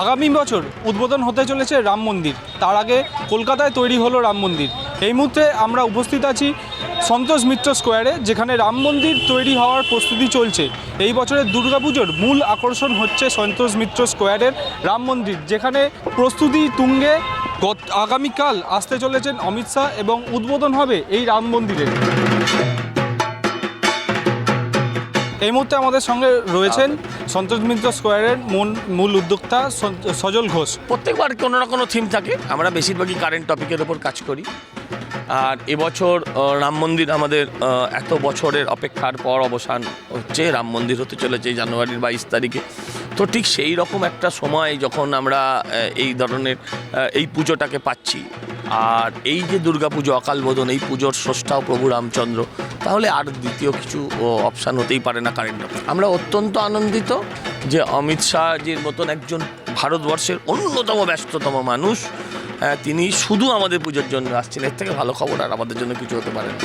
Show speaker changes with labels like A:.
A: আগামী বছর উদ্বোধন হতে চলেছে রাম মন্দির। তার আগে কলকাতায় তৈরি হলো রাম মন্দির। এই মুহূর্তে আমরা উপস্থিত আছি সন্তোষ মিত্র স্কোয়ারে, যেখানে রাম মন্দির তৈরি হওয়ার প্রস্তুতি চলছে। এই বছরের দুর্গাপুজোর মূল আকর্ষণ হচ্ছে সন্তোষ মিত্র স্কোয়ারের রাম মন্দির, যেখানে প্রস্তুতি তুঙ্গে। আগামীকাল আসতে চলেছেন অমিত শাহ এবং উদ্বোধন হবে এই রাম মন্দিরের। এই মুহূর্তে আমাদের সঙ্গে রয়েছেন সন্তোষ মিত্র স্কোয়ারের মূল উদ্যোক্তা সজল ঘোষ।
B: প্রত্যেকবার কোনো না কোনো থিম থাকে, আমরা বেশিরভাগই কারেন্ট টপিকের ওপর কাজ করি। আর এবছর রাম মন্দির আমাদের এত বছরের অপেক্ষার পর অবসান হচ্ছে। রাম মন্দির হতে চলেছে জানুয়ারির 22 তারিখে। তো ঠিক সেই রকম একটা সময় যখন আমরা এই ধরনের এই পুজোটাকে পাচ্ছি, আর এই যে দুর্গাপুজো অকাল বোধন, এই পুজোর স্রষ্টাও প্রভু রামচন্দ্র, তাহলে আর দ্বিতীয় কিছু অপশান হতেই পারে না কারেন্ট। আমরা অত্যন্ত আনন্দিত যে অমিত শাহজির মতন একজন ভারতবর্ষের অন্যতম ব্যস্ততম মানুষ, তিনি শুধু আমাদের পুজোর জন্য আসছেন। এর থেকে ভালো খবর আর আমাদের জন্য কিছু হতে পারে না।